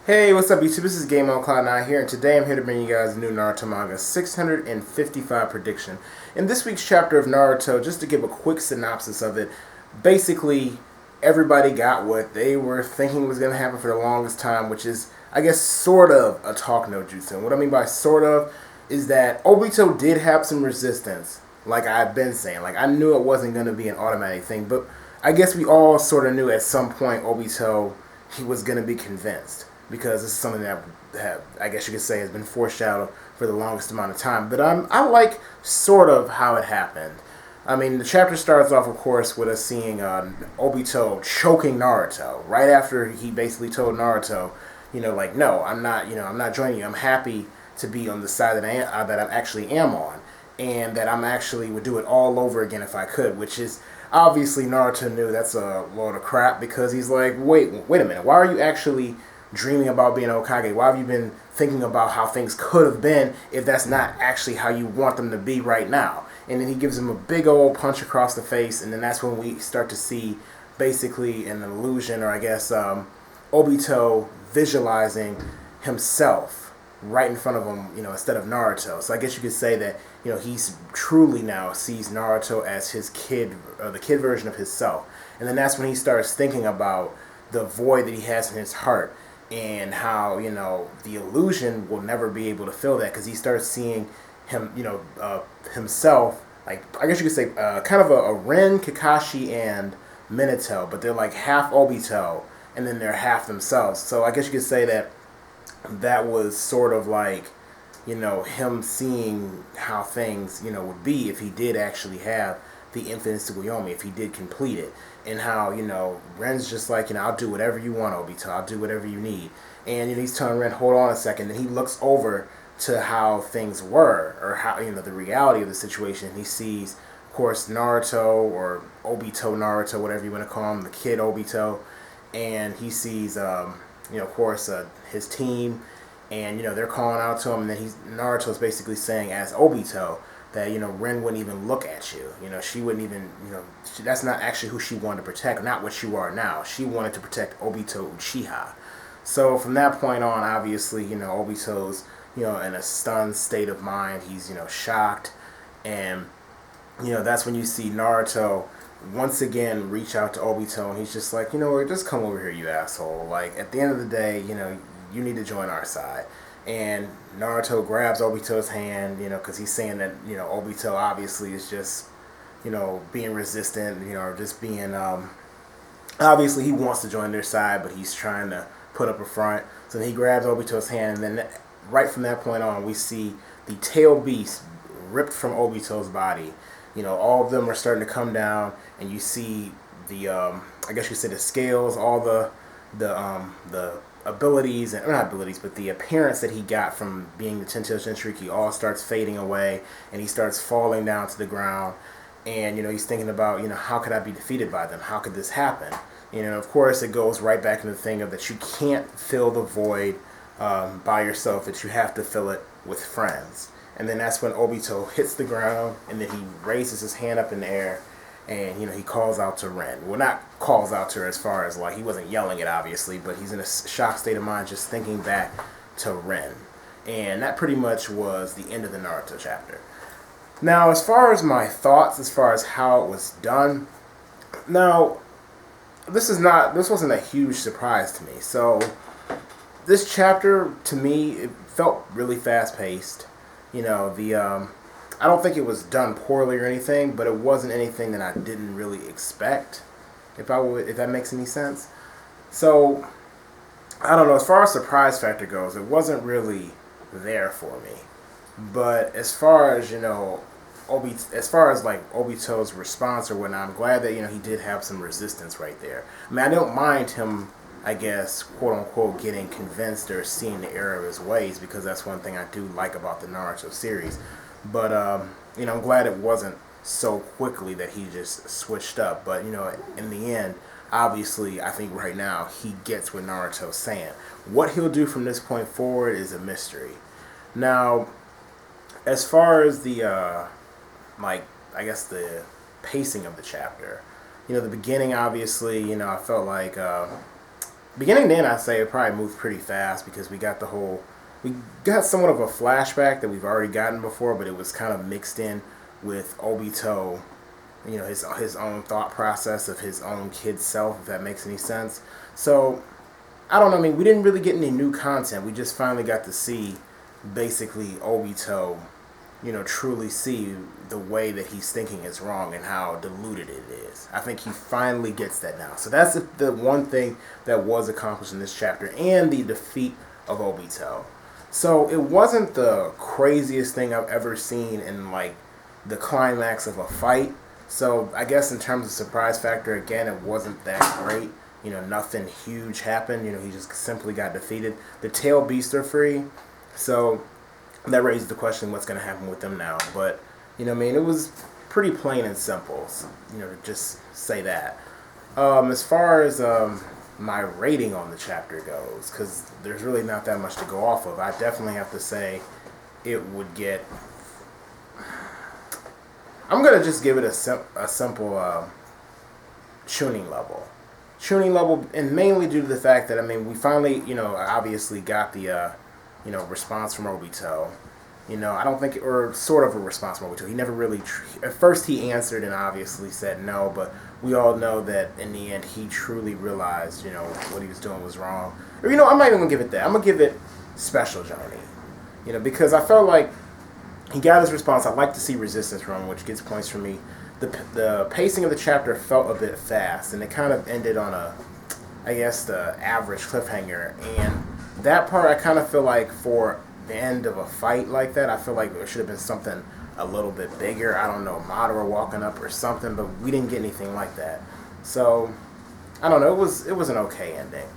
Hey, what's up YouTube? This is Game on Cloud 9 here, and today I'm here to bring you guys a new Naruto manga 655 prediction. In this week's chapter of Naruto, just to give a quick synopsis of it, basically everybody got what they were thinking was going to happen for the longest time, which is, I guess, sort of a talk no jutsu. And what I mean by sort of is that Obito did have some resistance, like I've been saying. Like, I knew it wasn't going to be an automatic thing, but I guess we all sort of knew at some point Obito, he was going to be convinced, because this is something that I guess you could say has been foreshadowed for the longest amount of time. But I like sort of how it happened. I mean, the chapter starts off, of course, with us seeing Obito choking Naruto right after he basically told Naruto, like, no, I'm not joining you. I'm happy to be on the side that I actually am on, and that I'm actually would do it all over again if I could, which is obviously Naruto knew that's a load of crap, because he's like, wait a minute, why are you actually dreaming about being Hokage? Why have you been thinking about how things could have been if that's not actually how you want them to be right now? And then he gives him a big old punch across the face, and then that's when we start to see basically an illusion, or I guess Obito visualizing himself right in front of him, instead of Naruto. So I guess you could say that, he's truly now sees Naruto as his kid, the kid version of himself. And then that's when he starts thinking about the void that he has in his heart, and how the illusion will never be able to fill that, because he starts seeing him himself, like, I guess you could say kind of a Ren, Kakashi, and Minato, but they're like half Obito and then they're half themselves. So I guess you could say that that was sort of like him seeing how things would be if he did actually have the infinite Tsukiyomi, if he did complete it. And how Ren's just like, I'll do whatever you want, Obito, I'll do whatever you need. And he's telling Ren, hold on a second. And he looks over to how things were, or how the reality of the situation. He sees, of course, Naruto, or Obito Naruto, whatever you want to call him, the kid Obito. And he sees of course, his team, and they're calling out to him, and then Naruto's basically saying, as Obito, that Ren wouldn't even look at you. She wouldn't even, that's not actually who she wanted to protect, not what you are now. She wanted to protect Obito Uchiha. So from that point on, obviously, Obito's in a stunned state of mind. He's shocked, and that's when you see Naruto once again reach out to Obito, and he's just like, just come over here, you asshole. Like, at the end of the day, you need to join our side. And Naruto grabs Obito's hand, because he's saying that, Obito obviously is just, being resistant, or just being, obviously he wants to join their side, but he's trying to put up a front. So then he grabs Obito's hand, and then right from that point on, we see the tail beast ripped from Obito's body. All of them are starting to come down, and you see the, I guess you say the scales, all the abilities, and not abilities, but the appearance that he got from being the Ten-Tailed Jinchuriki all starts fading away, and he starts falling down to the ground. And he's thinking about, how could I be defeated by them? How could this happen? Of course, it goes right back into the thing of that you can't fill the void by yourself, that you have to fill it with friends. And then that's when Obito hits the ground, and then he raises his hand up in the air, and he calls out to Ren. Well, not calls out to her as far as, like, he wasn't yelling it, obviously, but he's in a shocked state of mind just thinking back to Ren. And that pretty much was the end of the Naruto chapter. Now, as far as my thoughts, as far as how it was done, now, this wasn't a huge surprise to me. So this chapter, to me, it felt really fast paced. I don't think it was done poorly or anything, but it wasn't anything that I didn't really expect, if that makes any sense. So I don't know, as far as surprise factor goes, it wasn't really there for me. But as far as like Obito's response or whatnot, I'm glad that he did have some resistance right there. I mean, I don't mind him, I guess, quote unquote, getting convinced or seeing the error of his ways, because that's one thing I do like about the Naruto series. But I'm glad it wasn't so quickly that he just switched up. But in the end, obviously, I think right now he gets what Naruto's saying. What he'll do from this point forward is a mystery. Now, as far as the I guess the pacing of the chapter, the beginning, obviously, I felt like beginning to end, I'd say it probably moved pretty fast because we got somewhat of a flashback that we've already gotten before, but it was kind of mixed in with Obito, his own thought process of his own kid self, if that makes any sense. So I don't know. I mean, we didn't really get any new content. We just finally got to see basically Obito, truly see the way that he's thinking is wrong and how diluted it is. I think he finally gets that now. So that's the one thing that was accomplished in this chapter, and the defeat of Obito. So it wasn't the craziest thing I've ever seen in like the climax of a fight. So I guess in terms of surprise factor, again, it wasn't that great. Nothing huge happened. He just simply got defeated. The tail beasts are free. So that raises the question, what's going to happen with them now? But, it was pretty plain and simple, so, to just say that. As far as my rating on the chapter goes, because there's really not that much to go off of, I definitely have to say it would get... I'm going to just give it a simple tuning level. Tuning level, and mainly due to the fact that, we finally, obviously got the, response from Obito. I don't think, or sort of a response from Obito. He never really, at first he answered and obviously said no, but we all know that in the end he truly realized, what he was doing was wrong. Or, I'm not even going to give it that. I'm going to give it special Johnny. Because I felt like he got his response. I'd like to see resistance from him, which gets points for me. The pacing of the chapter felt a bit fast, and it kind of ended on the average cliffhanger. And that part, I kind of feel like for the end of a fight like that, I feel like there should have been something a little bit bigger. I don't know, Madara walking up or something, but we didn't get anything like that. So, I don't know, it was an okay ending.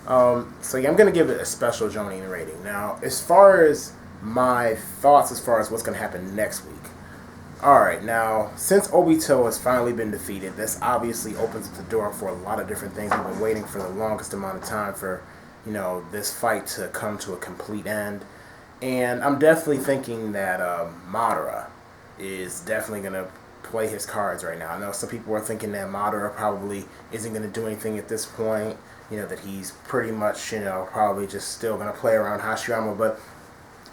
So yeah, I'm going to give it a special Jonin rating. Now, as far as my thoughts as far as what's going to happen next week. Alright, now, since Obito has finally been defeated, this obviously opens the door for a lot of different things. We've been waiting for the longest amount of time for, this fight to come to a complete end. And I'm definitely thinking that Madara is definitely going to play his cards right now. I know some people are thinking that Madara probably isn't going to do anything at this point. That he's pretty much, probably just still going to play around Hashirama. But,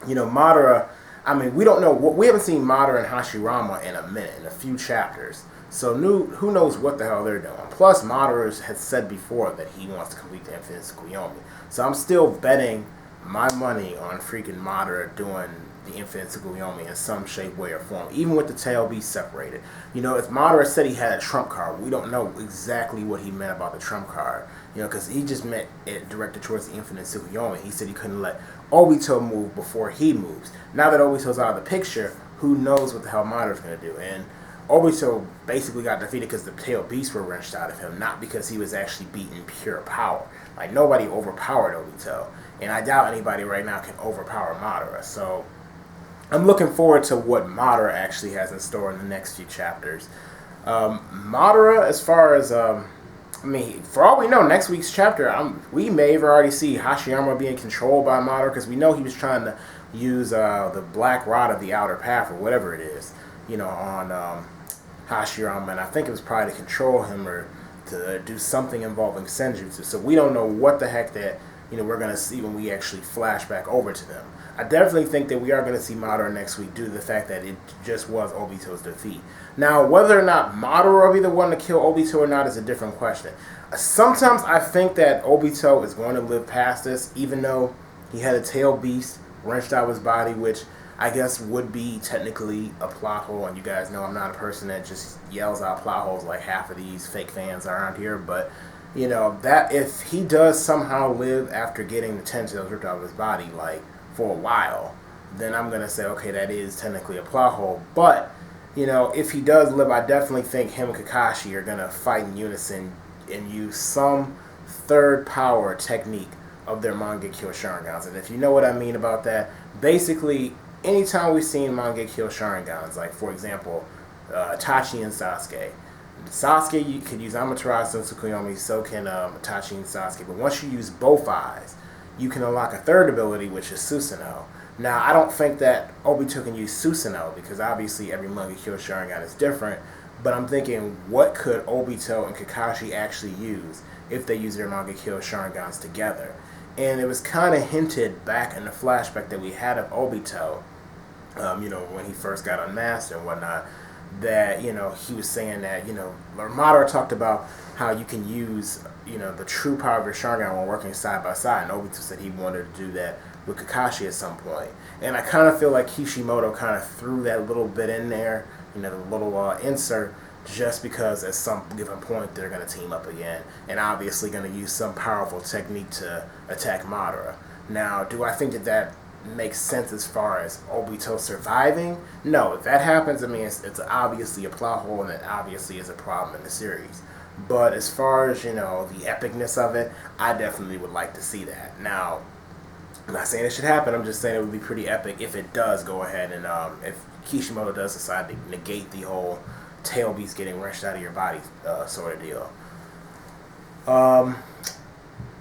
Madara... we don't know. We haven't seen Madara and Hashirama in a minute, in a few chapters. So who knows what the hell they're doing. Plus, Madara has said before that he wants to complete the Infinite Tsukiyomi. So I'm still betting my money on freaking Madara doing the Infinite Tsukiyomi in some shape, way, or form. Even with the tail beast separated. If Madara said he had a trump card, we don't know exactly what he meant about the trump card. Because he just meant it directed towards the Infinite Tsukiyomi. He said he couldn't let Obito move before he moves. Now that Obito's out of the picture, who knows what the hell Madara's going to do. And Obito basically got defeated because the tail beasts were wrenched out of him, not because he was actually beaten pure power. Like, nobody overpowered Obito. And I doubt anybody right now can overpower Madara. So, I'm looking forward to what Madara actually has in store in the next few chapters. Madara, as far as... for all we know, next week's chapter, we may have already see Hashirama being controlled by Madara, because we know he was trying to use the Black Rod of the Outer Path, or whatever it is, on Hashirama, and I think it was probably to control him or to do something involving Senjutsu. So we don't know what the heck that, we're going to see when we actually flash back over to them. I definitely think that we are going to see Madara next week due to the fact that it just was Obito's defeat. Now, whether or not Madara will be the one to kill Obito or not is a different question. Sometimes I think that Obito is going to live past this, even though he had a tail beast wrenched out of his body, which I guess would be technically a plot hole. And you guys know I'm not a person that just yells out plot holes like half of these fake fans around here. But, that if he does somehow live after getting the 10 tails ripped out of his body, like, for a while, then I'm going to say, okay, that is technically a plot hole. But, if he does live, I definitely think him and Kakashi are going to fight in unison and use some third power technique of their Mangekyo Sharingans. And if you know what I mean about that, basically, anytime we've seen Mangekyo Sharingans, like, for example, Itachi and Sasuke. Sasuke, you could use Amaterasu and Tsukiyomi, so can Itachi and Sasuke. But once you use both eyes, you can unlock a third ability, which is Susanoo. Now, I don't think that Obito can use Susanoo, because obviously every Mangekyo Sharingan is different, but I'm thinking, what could Obito and Kakashi actually use if they use their Mangekyo Sharingans together. And it was kind of hinted back in the flashback that we had of Obito, when he first got unmasked and whatnot, that, he was saying that, Madara talked about how you can use, the true power of your Sharingan when working side by side, and Obito said he wanted to do that with Kakashi at some point. And I kind of feel like Kishimoto kind of threw that little bit in there, the little insert, just because at some given point they're going to team up again, and obviously going to use some powerful technique to attack Madara. Now, do I think that makes sense as far as Obito surviving? No, if that happens, I mean, it's obviously a plot hole, and it obviously is a problem in the series. But as far as, the epicness of it, I definitely would like to see that. Now, I'm not saying it should happen, I'm just saying it would be pretty epic if it does go ahead and if Kishimoto does decide to negate the whole tail beast getting wrenched out of your body sort of deal.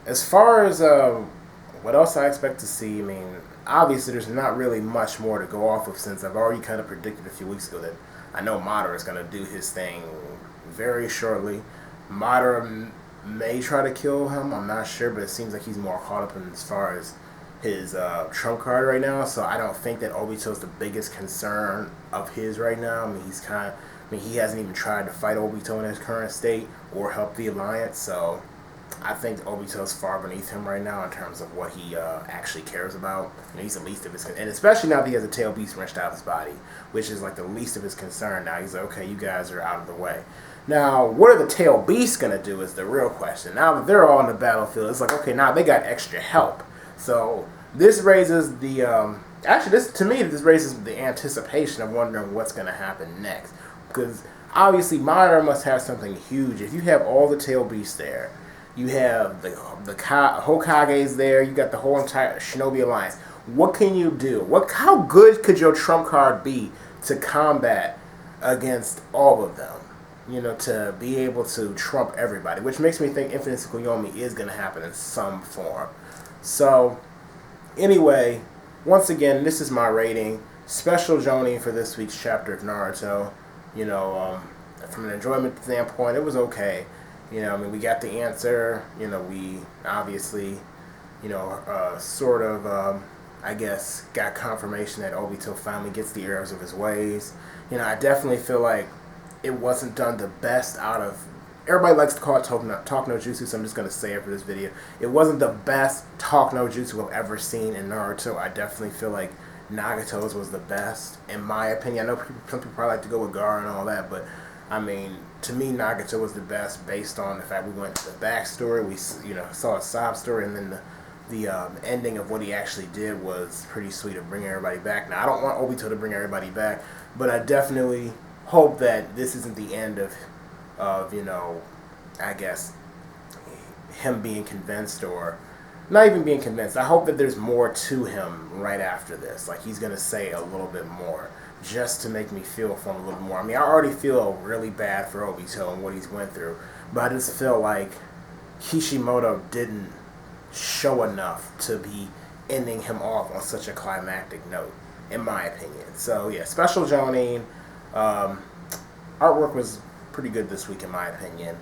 As far as what else I expect to see, I mean, obviously there's not really much more to go off of, since I've already kind of predicted a few weeks ago that I know Madara is going to do his thing very shortly. Madara may try to kill him, I'm not sure, but it seems like he's more caught up in as far as his trump card right now, so I don't think that Obito is the biggest concern of his right now. I mean, he hasn't even tried to fight Obito in his current state or help the Alliance, so I think Obito's far beneath him right now in terms of what he actually cares about. He's the least of his, and especially now that he has a tail beast wrenched out of his body, which is like the least of his concern. Now he's like, okay, you guys are out of the way. Now, what are the tail beasts gonna do is the real question. Now that they're all on the battlefield, it's like, okay, now they got extra help. So this raises the this raises the anticipation of wondering what's gonna happen next, because obviously Madara must have something huge. If you have all the tail beasts there, you have the Hokages there, you got the whole entire Shinobi Alliance. What can you do? How good could your trump card be to combat against all of them? To be able to trump everybody, which makes me think Infinite Tsukiyomi is going to happen in some form. So, anyway, once again, this is my rating. Special Jonin for this week's chapter of Naruto. From an enjoyment standpoint, it was okay. We got the answer. We obviously, sort of, I guess, got confirmation that Obito finally gets the errors of his ways. I definitely feel like it wasn't done the best out of... Everybody likes to call it talk no jutsu, so I'm just going to say it for this video. It wasn't the best talk no jutsu I've ever seen in Naruto. I definitely feel like Nagato's was the best, in my opinion. I know some people probably like to go with Gaara and all that, but I mean, to me, Nagato was the best based on the fact we went to the backstory. We saw a sob story, and then the ending of what he actually did was pretty sweet of bringing everybody back. Now, I don't want Obito to bring everybody back, but I definitely hope that this isn't the end of I guess, him being convinced, or not even being convinced. I hope that there's more to him right after this. Like, he's going to say a little bit more, just to make me feel for him a little more. I mean, I already feel really bad for Obito and what he's went through, but I just feel like Kishimoto didn't show enough to be ending him off on such a climactic note, in my opinion. So, yeah, Special Jonin. Artwork was pretty good this week, in my opinion.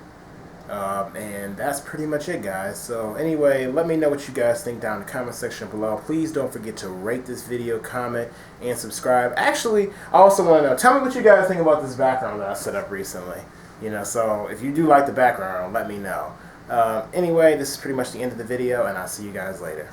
And that's pretty much it, guys. So anyway, let me know what you guys think down in the comment section below. Please don't forget to rate this video, comment, and subscribe. Actually, I also want to know, tell me what you guys think about this background that I set up recently. So if you do like the background, let me know. Anyway, this is pretty much the end of the video, and I'll see you guys later.